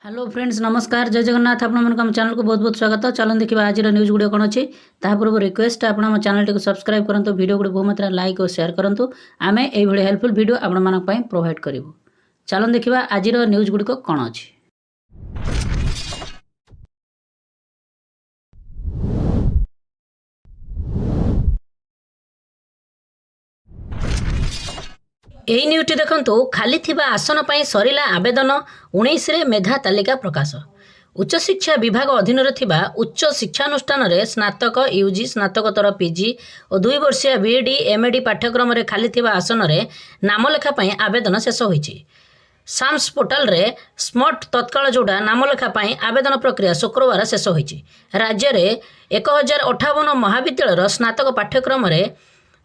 Hello friends नमस्कार जय जगन्नाथ आपन चैनल को बहुत बहुत स्वागत। चलन देखा आज न्यूज गुड़ कौन अच्छी पूर्व रिक्वेस्ट आप चैनल टी सब्सक्राइब करूँ वीडियो गुड़ बहुत मात्रा लाइक और शेयर करूँ आम ये हेल्पफुल वीडियो आपण प्रोवाइड करूँ। चलन देखा आज न्यूज गुड़ कौन अच्छी। यही न्यूज़टी देखंतु खाली थिबा आसन पर सरिला आवेदन 19 रे मेधा तालिका प्रकाश। उच्च शिक्षा विभाग अधीन उच्च शिक्षानुष्ठान रे स्नातक यूजी स्नातकोत्तर पीजी और 2 वर्षीय बीएडी एमएडी पाठ्यक्रम रे खाली थिबा आसन रे नामलेखा पई आवेदन शेष होईची। साम्स पोर्टाल रे स्मार्ट तत्काल जोड़ा नामलेखा पई आवेदन प्रक्रिया शुक्रवार शेष होईची। राज्य रे 1058 महाविद्यालय स्नातक पाठ्यक्रम रे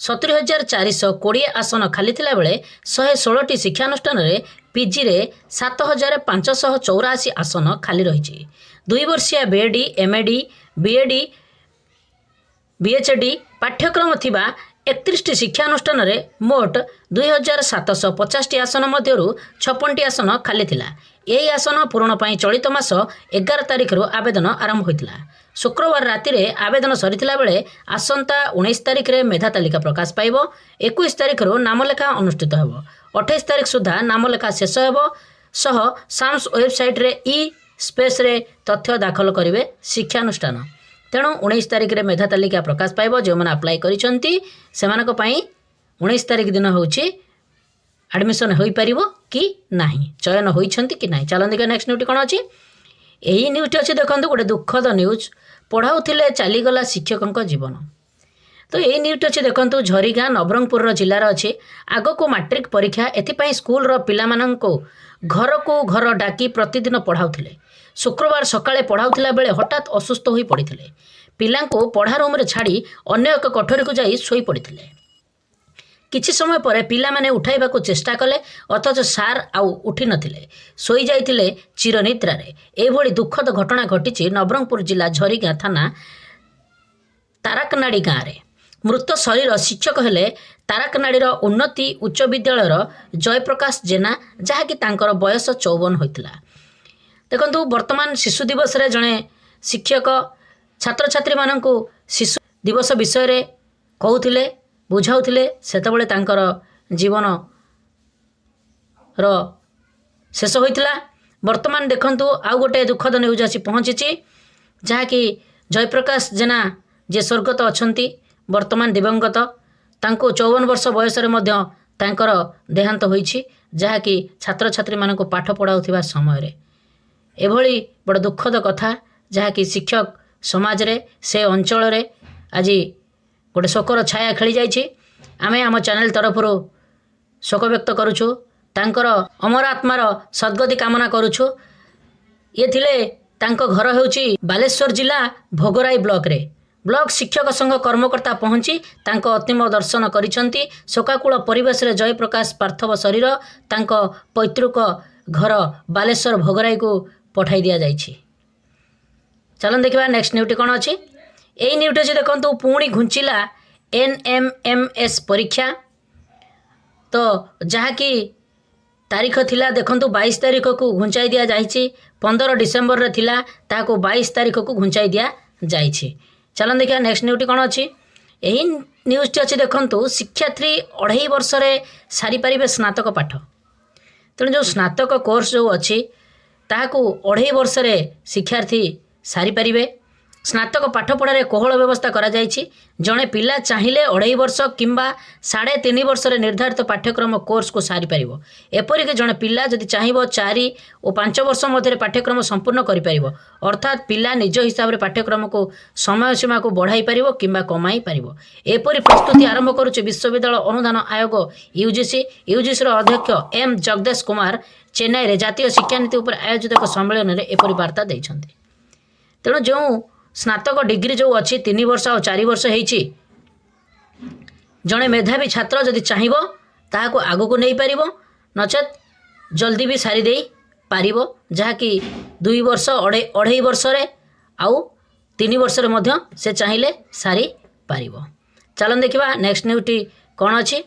70,420 आसन खाली थिला बेले 116टी शिक्षानुष्ठान रे पीजी रे 7,584 आसन खाली रही। 2 वर्षीय बीएडी एमएडी बीएडी बीएचडी पाठ्यक्रम थिबा 31टी शिक्षानुष्ठान रे मोट 2,750 आसन मध्यरु 56टी आसन खाली थिला। यही आसन पूरण पाई चलित मास 11 तारिख रु आवेदन आरंभ होइतिला। शुक्रवार राति रे आवेदन सरीथिला बेले आसंता 19 तारिख रे मेधा तालिका प्रकाश पाइबो। 21 तारिख रु नामलेखा अनुष्ठित हेबो। 28 तारिख सुधा नामलेखा शेष हेबो। सह साम्स वेबसाइट रे ई स्पेस रे तथ्य दाखल करिवे शिक्षानुष्ठान। तेणु 19 तारिख रे मेधा तालिका प्रकाश पाइबो। जो माने अप्लाई करिसंती सेमानक पई 19 तारिख दिन होउची एडमिशन होई परिबो कि नाही, चयन होइछंती कि नाही। चलन देखा नेक्स्ट न्यूज़ कोन अछि। एही न्यूज़ अछि देखंतु गोटे दुखद न्यूज़ पढ़ाउथिले चलीगला शिक्षकଙ୍କ जीवन। तो यही न्यूज़ अच्छे देखो झरीगाँ नवरंगपुर जिलार अच्छे आग को मैट्रिक परीक्षा एथिपाई स्कूल रो पिला मानंको घर को घर डाकी प्रतिदिन पढ़ाउथिले। शुक्रवार सकाळे पढ़ाउथिला बेले हठात असुस्थ होई पड़िथिले। पिलांको पढ़ा रूम रे छाड़ी अन्य एक कोठरी को जाई सोई पड़िथिले। किछि समय पर पिला माने उठाइबा को चेष्टा कले अथच सार आउ उठी नथिले, सोई जाइथिले चिरनिद्रा रे। एभली दुखद घटना घटिछि नवरंगपुर जिला झरीगाँ थाना ताराकनाड़ी गाँव रे। मृत शरीर शिक्षक हेले ताराकनाड़ी उन्नति उच्च विद्यालय जयप्रकाश जेना, जहाँकि तांकर बयस 54 होइतिला। देखंतु वर्तमान शिशु दिवस रे जणे शिक्षक छात्र छात्री मानंकु शिशु दिवस विषय रे कहउथिले बुझाउथिले। सेतबेले तांकर जीवन रो शेष होइतिला। वर्तमान देखंतु आउ गोटे दुखद न्यूज आसी पहुंची जहाँकि जयप्रकाश जेना जे स्वर्गत अछंती वर्तमान दिवंगत, तांको 54 वर्ष बयस रे मध्य तांकर देहांत होईछि। जहाँकि छात्र छात्री मानंको पाठ पढ़ाउथिबा समय रे एभली बड़ दुखद कथा, जहाँकि शिक्षक समाज रे से अंचल रे आज गोटे शोकर छाया खेली जाइछि। आमे आम चैनल तरफ शोक व्यक्त करुछु, तांकर अमर आत्मार सद्गति कामना करुछु। ये थिले तांको घर हेउछि बालेश्वर जिला भोगराई ब्लॉक रे। ब्लॉक शिक्षक संघ कर्मकर्ता पहुंची तांको अंतिम दर्शन करिसंती। शोकाकुल परिवेश रे जयप्रकाश पार्थिव शरीर तांको पैतृक घर बालेश्वर भोगराई को पठाई दिया जाइछि। चलन देखिबा नेक्स्ट न्यूज़ कोन अछि। एई न्यूज़ जे देखंतु पुणी घुंचिला एनएमएमएस परीक्षा। तो जहाँकि तारीख थिला देखंतु 22 तारीख को घुंचाई दिया जाइछि। 15 डिसेम्बर रे थिला ताको 22 तारीख को घुंचाई दिया जाइछि। चलन देखिया नेक्स्ट न्यूज़ कोन अछि। एही न्यूज़ अच्छे देखंतु शिक्षार्थी 2.5 वर्ष रे सारी परिबे स्नातक पाठ। तेणु जो स्नातक कोर्स जो अच्छी ताहाकू 2.5 वर्ष रे शिक्षार्थी सारी परिबे। स्नातक पाठ पढ़ारे कोहल व्यवस्था करा जाइछि। जणे पिला चाहिए 2.5 वर्ष किंबा 3.5 वर्ष रे निर्धारित पाठ्यक्रम कोर्स को सारी परिबो। एपरिक जणे पिला जदि चाहिबो 4 और 5 वर्ष मध्य पाठ्यक्रम संपूर्ण करि परिबो। अर्थात पिला निज हिसाब रे पाठ्यक्रम को समय सीमा को बढ़ाई परिबो किंबा कमाई परिबो। एपरि प्रस्तुति आरंभ करूछि विश्वविद्यालय अनुदान आयोग यूजीसी रो अध्यक्ष एम जगदेश कुमार चेन्नई रे जातीय शिक्षा नीति उपर आयोजित एक सम्मेलन रे एपरि वार्ता दैछन्ति। तेणु जो स्नातक डिग्री जो अच्छी 3 वर्ष और 4 वर्ष होईछि, जड़े मेधावी छात्र जदि चाहिबो ताहाको आगो को नहीं पारिबो, नचेत जल्दी भी सारी दे पारिबो। जहाँकि 2 वर्ष 2.5 वर्ष रे आउ 3 वर्ष रे मध्य से चाहिए सारी पारिबो। चलन देखिबा नेक्स्ट न्यूज़ कोन अछि।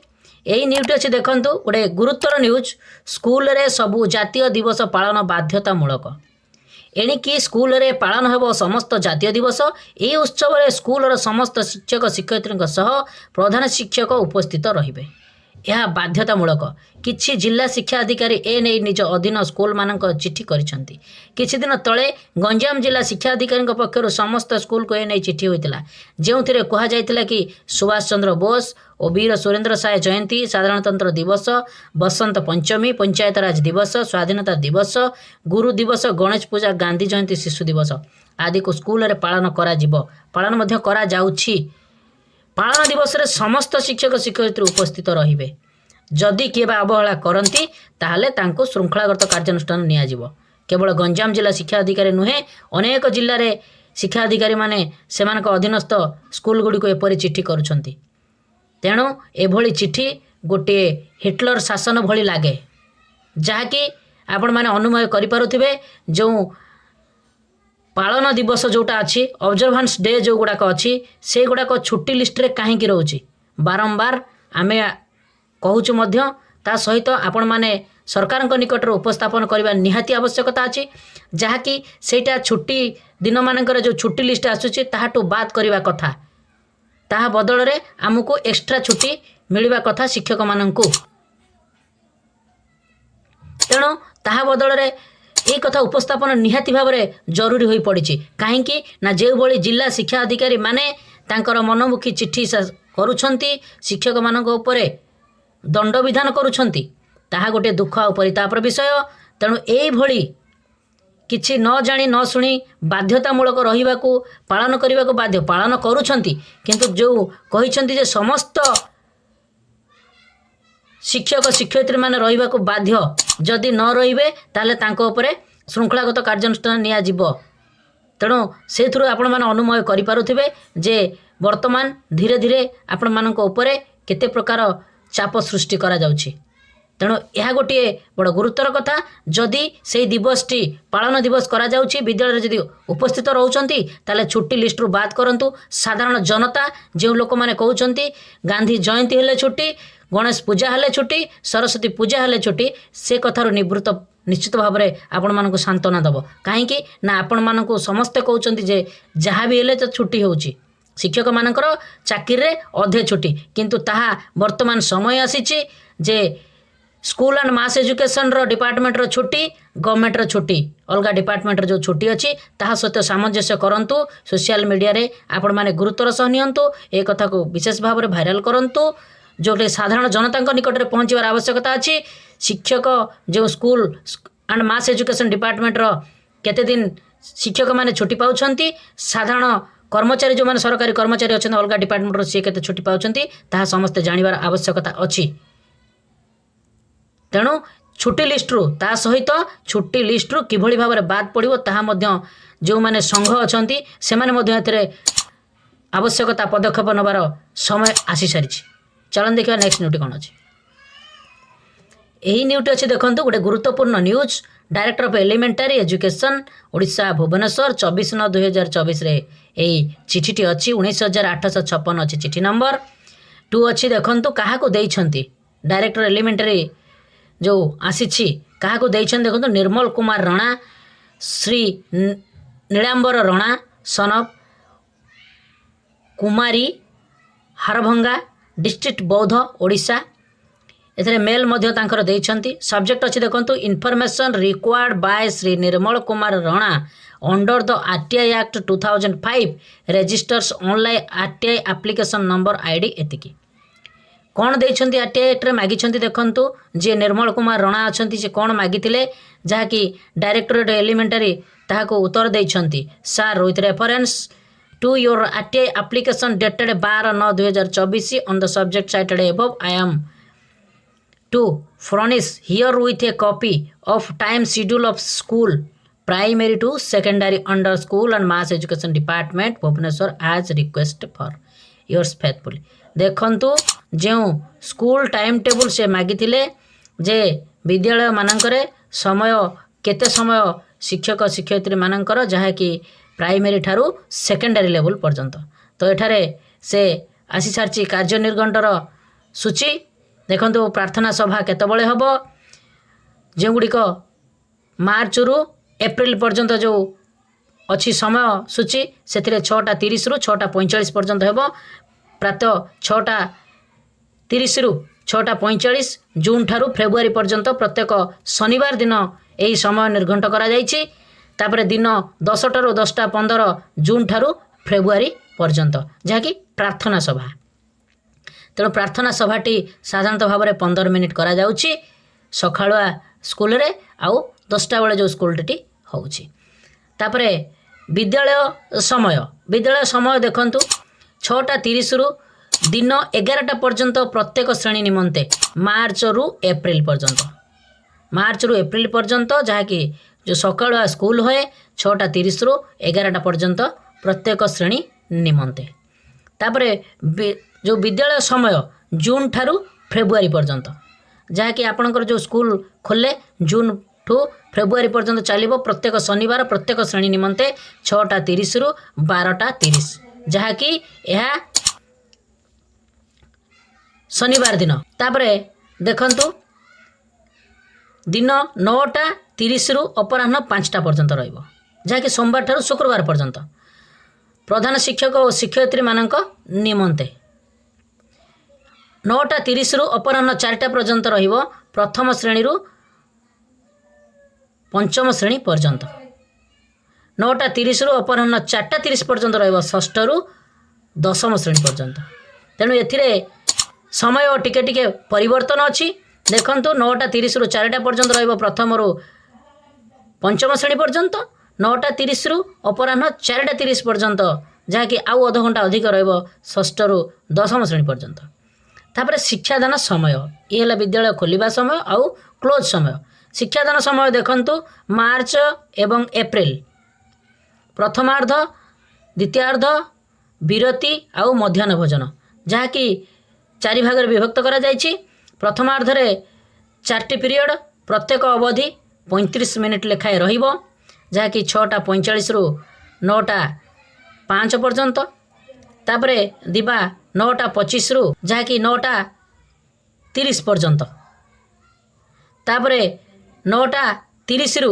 एही न्यूज़ अछि देखंतु गोटे गुरुत्वर न्यूज़। स्कूल रे सबु जातीय दिवस पालन बाध्यतामूलक। एणिकी स्कूल रे पालन हेब समस्त जातीय दिवस। यह उत्सव में स्कूलर समस्त शिक्षक शिक्षयित्री सह प्रधान शिक्षक उपस्थित रहिबे। यह बाध्यतामूलक। किछि जिला शिक्षा अधिकारी एने निज अधीन स्कूल मानक चिठी करिसेंती। किछि दिन तले गंजाम जिला शिक्षा अधिकारी पक्षर समस्त स्कूल को एने चिठी होइतिला, जेउथिरे कहा जाइतिला कि सुभाष चंद्र बोस और वीर सुरेंद्र साय जयंती, साधारणतंत्र दिवस, बसंत पंचमी, पंचायत राज दिवस, स्वाधीनता दिवस, गुरु दिवस, गणेश पूजा, गांधी जयंती, शिशु दिवस आदि को स्कूल रे पालन करा जिवो। पालन मध्य करा जाउछि। पालन दिवस रे समस्त शिक्षक शिक्षयित्री उपस्थित रहिबे। जदि किए अवहेला करती ताहले तांको श्रृंखलागत कार्यानुष्ठान नियाजिवो। केवल गंजाम जिला शिक्षा अधिकारी नुहे, अनेक जिले में शिक्षा अधिकारी माने सेमानक अधीनस्थ स्कूल गुड़ी को एपरी चिठी करुछंती। तेणु एभली चिठी गोटे हिटलर शासन भली लागे, जहाँकि आपण माने अनुमय करिपारुथिबे। जो पालन दिवस जोटा अच्छी, ऑब्जर्वेंस डे जो गुड़ाक अच्छी, से गुड़ाक छुट्टी लिस्ट रे कहीं रोचे। बारंबार आमे कहूचु मध्य, ता सहित आपण माने सरकार निकट उपस्थापन करने निहाती आवश्यकता अच्छी, जहाँकि सेटा छुट्टी दिन मानकर जो छुट्टी लिस्ट आसूची ताहाटू बात करने कथा, ताहा बदल रे आमको एक्स्ट्रा छुट्टी मिलवा कथा शिक्षक माननकू। तेणु ताहा बदल रे एक कथा उपस्थापन निहाती भाव में जरूरी हो पड़ी। कहीं ना जो भली जिला शिक्षा अधिकारी माने तांकर मनमुखी चिठी करुछंती, शिक्षक मानक उपरे दंड विधान करुछंती, ताहा गोटे दुख और परितापर विषय। तेणु एई भली किछि न जानी न शुणी बाध्यतामूलक रहिबाकू पालन करने बाध्य पालन करुछंती, किंतु जो कहिछंती जे समस्त शिक्षक शिक्षयित्री माने रहिबाकू बाध्य, जदि न रहिबे ताले तांको उपरे श्रृंखलागत कार्यानुष्ठान निया जिवो। तेणु से थ्रू आपण माने अनुमय करि पारुथिबे जे वर्तमान धीरे धीरे आपण मानक उपरे केते प्रकार चाप सृष्टि करा जाउछि। तेणु यह गोटे बड़ गुरुतर कथा। जदि से दिवसटी पालन दिवस करा जाउछि, विद्यालय जदि उपस्थित रहउछंती ताले छुट्टी लिस्ट रु बात करंतु। साधारण जनता जो लोक माने कहउछंती गांधी जयंती हेले छुट्टी, गणेश पूजा हेले छुट्टी, सरस्वती पूजा हेले छुट्टी, से कथार निवृत्त निश्चित भाव में आपण मानक सांत्वना दब। कहीं ना आपण मानक समस्ते कहउछंती जे जहाँ भी हेले तो छुट्टी होउछि। शिक्षक मानकर चाकरी रे अधे छुट्टी, किंतु ताहा वर्तमान समय आसीछि जे स्कूल एंड मास एजुकेशन रो डिपार्टमेंट रो छुट्टी, गवर्नमेंट रो छुट्टी, अलगा डिपार्टमेंट रो जो छुट्टी अच्छी ताहा सहित सामंजस्य करंतु। सोशल मीडिया रे आपण माने गुरुतर सह नियंतु, ए कथा को विशेष भाव में भाइराल करंतु, जोटे साधारण जनता निकट में पहुँचवार आवश्यकता अच्छी। शिक्षक जो school and mass education department रो केते दिन शिक्षक माने छुट्टी पाउछंती, साधारण कर्मचारी जो माने सरकारी कर्मचारी अच्छे अलग डिपार्टमेंट रो सी केते छुट्टी पाउछंती, ताहा समस्ते जानिबार आवश्यकता अच्छी। तेणु छुट्टी लिस्ट रु ता सहित छुट्टी लिस्ट रु किभली भाव में बाद पड़ो ताहा मध्य जो माने संघ अछंती सेमाने मध्य एथिरे आवश्यकता पदक्षेप नबार समय आसी सारी। चलन देखिए नेक्स्ट न्यूटी कौन अच्छी। यही न्यूटी अच्छी देखो गोटे गुरुत्वपूर्ण news. Director of elementary education Odisha Bhubaneswar 24/9/2024 रे यही चिठीटी अच्छी 19,856 अच्छी चिठी नंबर 2 अच्छी। देखो क्या डायरेक्टर एलिमेंटारी जो आसी क्या देखो Nirmal Kumar Rana, Shri Nilambar Rana son of Kumari Harabhanga district Boudh Odisha. एथरे mail मध्य तांकर देइछंती। सब्जेक्ट अच्छी देखो information required by Shri Nirmal Kumar Rana under the RTI act 2005 registers online RTI application number ID एतिकी कौन देइछंती आरटीआई एक्ट रे मागिछंती। देखंतु जे निर्मल कुमार रणा अछंती से कौन मागिथिले जहाँकि डायरेक्टरेट एलिमेंटारी ताहाको उत्तर देइछंती। Sir with reference to your RTI application dated 12/9/2024 on the subject cited above, I am to furnish here with a copy of time schedule of school primary to secondary under school and mass education department Bhubaneswar as request for yours faithfully। देखंतु जो school time table से मागिथिले जे विद्यालय मानकरे समय केते समय शिक्षक शिक्षयित्री मानकर जहाँ कि प्राइमरी ठारू सेकेंडरी लेवल पर्यंत। तो एठारे से आसी सारी कार्यनिर्घंटर सूची देखो। प्रार्थना सभा केतबळे हबो, जो गुड़िक मार्च रु एप्रिल पर्यंत जो अच्छी समय सूची से 6:30 रु 6:45 पर्यंत हेब। प्रातः 6:30 रु 6:45 जून ठारू फेब्रुआरी पर्यंत प्रत्येक शनिवार दिन यही समय निर्घंट करा जायछि। तापर दिन 10 ठारू 10:15 जून ठारू फेब्रुआरी पर्यंत जहाँकि प्रार्थना सभा। तेणु प्रार्थना सभाटी साधारणतः भाव में 15 मिनिट करा जाउछि सखाळुआ स्कूल रे आउ 10टा बेले जो स्कूलटी होउछि। तापर विद्यालय समय देखंतु 6:30 रु दिन 11टा पर्यंत प्रत्येक श्रेणी निमंते मार्च रु एप्रिल पर्यंत जहाँकि जो सकाळुआ स्कूल होए 6:30 रु 11टा पर्यंत प्रत्येक श्रेणी निमंते। तापर जो विद्यालय समय जून ठारू फेब्रुआरी पर्यंत जहाँकि आपणकर जो स्कूल खोले जून ठू फेब्रुआरी पर्यंत चलो प्रत्येक शनिवार प्रत्येक श्रेणी निमंते 6:30 रु 12:30 जहाँकि यह शनिवार दिन। तापर देखंतु दिन 9:30 रु अपराह्न 5टा पर्यंत रहिबो जहाँकि सोमवार ठारू शुक्रवार पर्यंत प्रधान शिक्षक और शिक्षयित्री मानक निमंते। 9:30 रु अपराह्न 4टा पर्यंत रहिबो प्रथम श्रेणी रु पंचम श्रेणी पर्यंत। 9:30 रु अपराह्न 4:30 पर्यंत रहिबो षष्ठ रु दशम श्रेणी पर्यंत। तेणु एथिरे समय टिके टिके परिवर्तन अछि। देखंतु 9:30 रु 4टा पर्यंत रहिबो प्रथम रु पंचम श्रेणी पर्यंत। 9:30 रु अपराह्न 4:30 पर्यंत जहाँकि आउ अध घंटा अधिक रहिबो षष्ठ रु दशम श्रेणी पर्यंत। तापर शिक्षादान समय ये है विद्यालय खोलिबा समय आउ क्लोज समय। शिक्षादान समय देखंतु मार्च एवं एप्रिल प्रथमार्ध द्वितीयार्ध विरति आउ मध्याह्न भोजन जहाँकि 4 भाग विभक्त करा जायछि। प्रथमार्ध रे 4टी पीरियड प्रत्येक अवधि 35 मिनिट लेखाए रहिबो जहाँकि 6:45 रु 9:05 पर्यंत। तापर दिबा 9:25 रु जहाँकि 9:30 पर्यंत। तापर 9:30 रु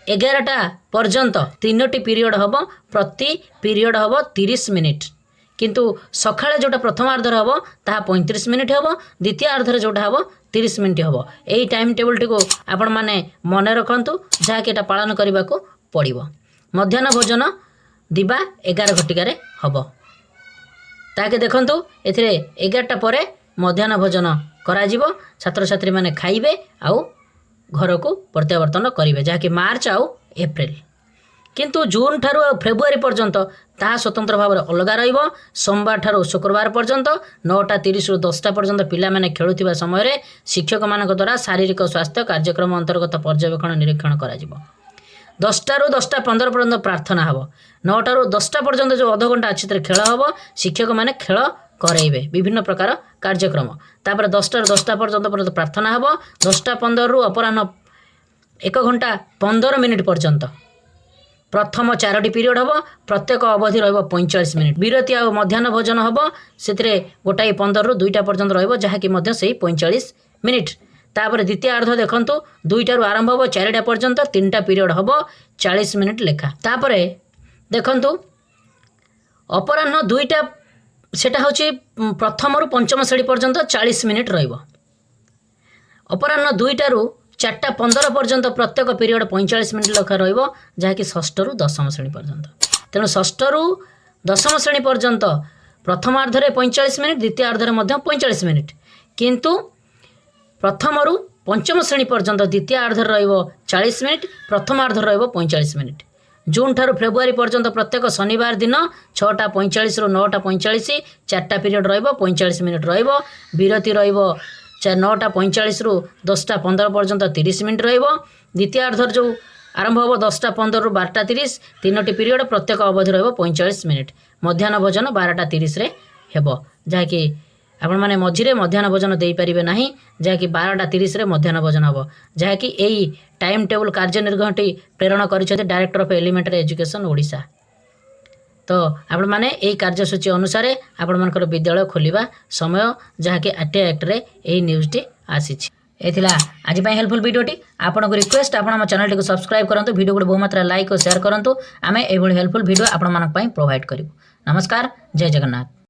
11टा पर्यंत 3टी पीरियड हम प्रति पीरियड हम 30 मिनिट किंतु सकाळे जोटा प्रथमार्धर हम ताहा 35 मिनिट हम द्वितीयार्धर जोटा हम 30 मिनिट हम। यही टाइम टेबल टी को आपण माने मन रखंतु जहाँकि एटा पालन करने को पड़िबो। मध्याह्न भोजन दिबा 11 घटिकार हम ताके देखंतु एथिरे 11टा परे मध्याह्न भोजन करा जिवो। छात्र छात्री माने खाइबे आउ घर को प्रत्यावर्तन करिवे जहाँकि मार्च आउ एप्रिल। किंतु जून ठारू फेब्रुआरी पर्यंत ताहा स्वतंत्र भाव में अलग रहिबो। सोमवार ठारू शुक्रवार पर्यंत 9:30 रु 10टा पर्यंत पिला माने खेलुथिबा समय रे शिक्षक मानक द्वारा शारीरिक स्वास्थ्य कार्यक्रम अंतर्गत पर्यवेक्षण निरीक्षण करा जिवो। 10टा रु 10:15 पर्यंत प्रार्थना हबो। 9टा रु 10टा पर्यंत जो अध घंटा अच्छी तरह खेल हबो शिक्षक माने खेल कराइबे विभिन्न प्रकार कार्यक्रम। तापर 10टा रु 10टा पर्यंत प्रार्थना हबो। 10:15 रु अपराह्न 1 घंटा 15 मिनिट पर्यंत प्रथम 4टी पीरियड हम प्रत्येक अवधि रहिबो 45 मिनिट। विरति आ मध्याह्न भोजन हम से 1:15 रु 2टा पर्यंत रहिबो जहाँकि मध्य से 45 मिनिट। तापर द्वितीयार्ध देखंतु 2टारू आरंभ हम 4टा पर्यंत 3टा पीरियड हम 40 मिनिट लेखा। तापर देखंतु अपराह्न 2टा सेटा होची प्रथम रु पंचम श्रेणी पर्यंत 40 मिनिट रहिबो। अपराह्न 2टारू 4:15 पर्यंत प्रत्येक पीरियड 45 मिनिट लेखा रहिबो जहाँकि षष्ठ रु दशम श्रेणी पर्यंत। तेणु षष्ठ रु दशम श्रेणी पर्यंत प्रथमार्धरे 45 मिनिट द्वितीयार्धरे मध्य 45 मिनिट किंतु प्रथम रु पंचम श्रेणी पर्यंत द्वितीयार्धर रहिबो 40 मिनिट प्रथमार्धर रहिबो 45 मिनिट। जून ठारू फेब्रुआरी पर्यंत प्रत्येक शनिवार दिन 6:45 रु 9:45 4टा पीरियड रहिबो 45 मिनिट रहिबो। विरति रहिबो 9:45 रु 10:15 पर्यंत 30 मिनिट रहिबो। द्वितीयार्धर जो आरंभ हम 10:15 रु 12:30 3टी पीरियड प्रत्येक अवधि रहिबो 45 मिनिट। मध्याह्न भोजन 12:30 रे हेबो जहाँकि आपण माने मझिरे मध्याह्न भोजन देई परिबे नाही जहाँकि 12:30 रे मध्याह्न भोजन हबो जहाँकि एई टाइम टेबल कार्यनिर्घंटी प्रेरण करिसेते director of elementary education Odisha. तो आपण माने एई कार्यसूची अनुसार आपण मानकर विद्यालय खोलिबा समय जहाँकि आरटीआई एक्ट रे एई न्यूज़ टी आसीछि। एथिला आज हेल्पफुल वीडियोटी आपन को रिक्वेस्ट आपण हम चैनल टी सब्सक्राइब करंतु वीडियो को बहु मात्रा लाइक और शेयर करंतु आमे एभली हेल्पफुल वीडियो आपण मानक पई प्रोवाइड करिवु। नमस्कार, जय जगन्नाथ।